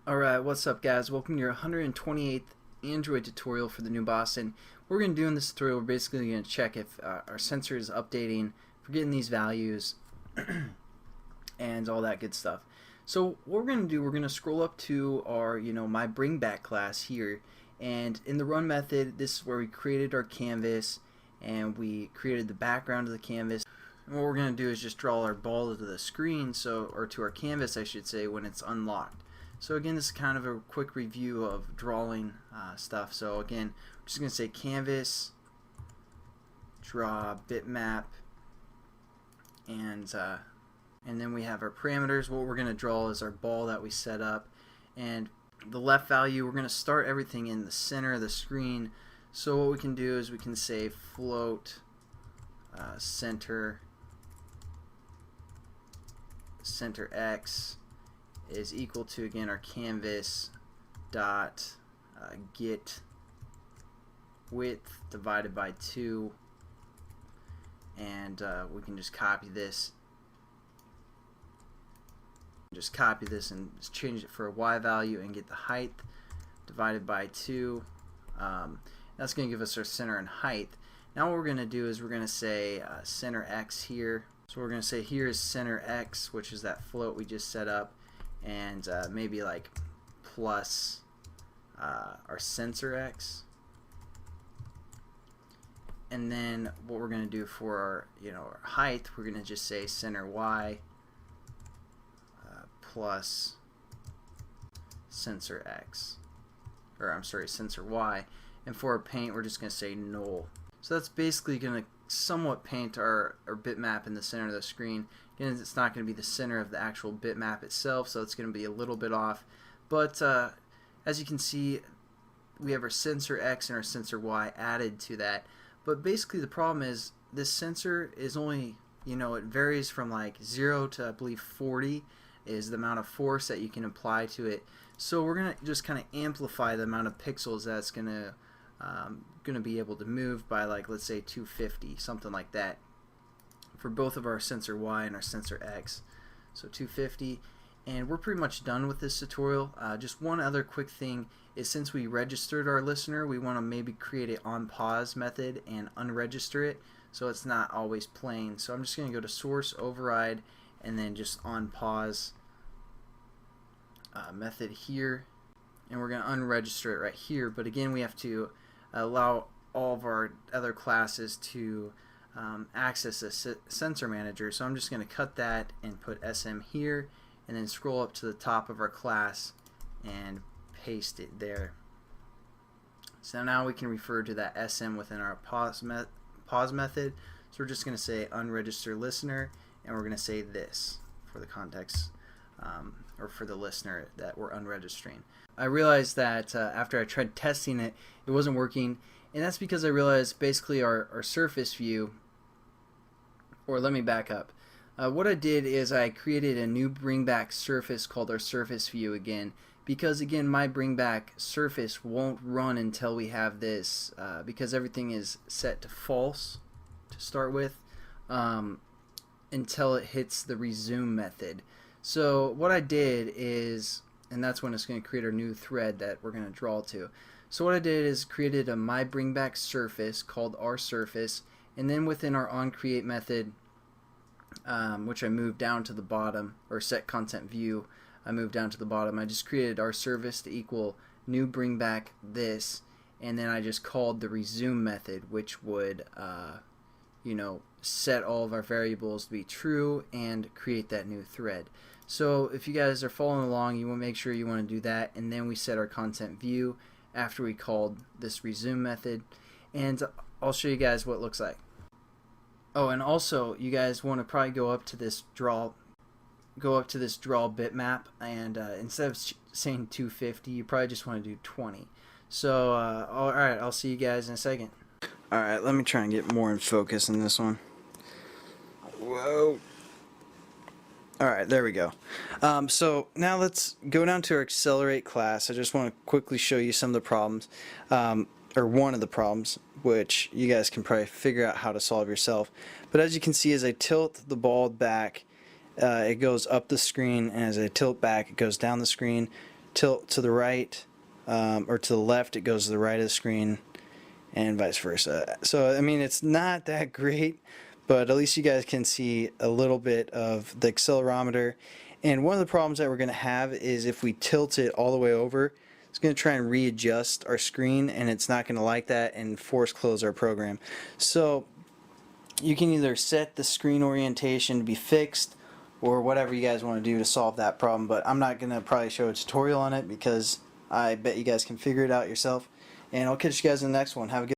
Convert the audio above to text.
Alright, what's up guys? Welcome to your 128th Android tutorial for the new boss. And what we're going to do in this tutorial, we're basically going to check if our sensor is updating, if we're getting these values, and all that good stuff. So what we're going to do, we're going to scroll up to our, my bring back class here. And in the run method, this is where we created our canvas and we created the background of the canvas. And what we're going to do is just draw our ball to the screen, or to our canvas I should say, when it's unlocked. So again, this is kind of a quick review of drawing stuff. So again, we're just going to say canvas, draw bitmap, and then we have our parameters. What we're going to draw is our ball that we set up, and the left value, we're going to start everything in the center of the screen. So what we can do is we can say float center x is equal to, again, our canvas dot get width divided by 2, and we can just copy this and just change it for a y value and get the height divided by 2. That's going to give us our center and height. Now what we're going to do is we're going to say center x here. So we're going to say here is center x, which is that float we just set up, and maybe like plus our sensor x. And then what we're going to do for our, our height, we're going to just say center y plus sensor x, or I'm sorry, sensor y. And for our paint, we're just going to say null. So that's basically going to somewhat paint our bitmap in the center of the screen. Again, it's not going to be the center of the actual bitmap itself, so it's going to be a little bit off. But as you can see, we have our sensor X and our sensor Y added to that. But basically the problem is this sensor is only, it varies from like 0 to I believe 40 is the amount of force that you can apply to it. So we're going to just kind of amplify the amount of pixels that's going to be able to move by, like, let's say 250, something like that, for both of our sensor Y and our sensor X. So 250, and we're pretty much done with this tutorial. Just one other quick thing is, since we registered our listener, we want to maybe create a on pause method and unregister it so it's not always playing. So I'm just going to go to source override and then just on pause method here, and we're going to unregister it right here. But again, we have to allow all of our other classes to access a sensor manager. So I'm just going to cut that and put SM here, and then scroll up to the top of our class and paste it there. So now we can refer to that SM within our pause method. So we're just going to say unregister listener, and we're going to say this for the context, or for the listener that we're unregistering. I realized that after I tried testing it, it wasn't working, and that's because I realized basically our surface view, or let me back up. What I did is I created a new bring back surface called our surface view again, because again my bring back surface won't run until we have this, because everything is set to false to start with, until it hits the resume method. So what I did is, and that's when it's going to create our new thread that we're going to draw to. So what I did is created a my bring back surface called our surface, and then within our onCreate method, which I moved down to the bottom, or set content view, I moved down to the bottom. I just created our surface to equal new bring back this, and then I just called the resume method, which would set all of our variables to be true and create that new thread. So if you guys are following along, you want to make sure you want to do that, and then we set our content view after we called this resume method, and I'll show you guys what it looks like. Oh, and also you guys want to probably go up to this draw bitmap, and instead of saying 250, you probably just want to do 20. So alright, I'll see you guys in a second. Alright, let me try and get more in focus in this one. Whoa. Alright, there we go. So now let's go down to our Accelerate class. I just want to quickly show you some of the problems, or one of the problems, which you guys can probably figure out how to solve yourself. But as you can see, as I tilt the ball back, it goes up the screen, and as I tilt back, it goes down the screen. tilt to the right or to the left, it goes to the right of the screen, and vice versa. So I mean, it's not that great, but at least you guys can see a little bit of the accelerometer. And one of the problems that we're going to have is if we tilt it all the way over, it's going to try and readjust our screen, and it's not going to like that and force close our program. So you can either set the screen orientation to be fixed or whatever you guys want to do to solve that problem, but I'm not going to probably show a tutorial on it because I bet you guys can figure it out yourself. And I'll catch you guys in the next one. Have a good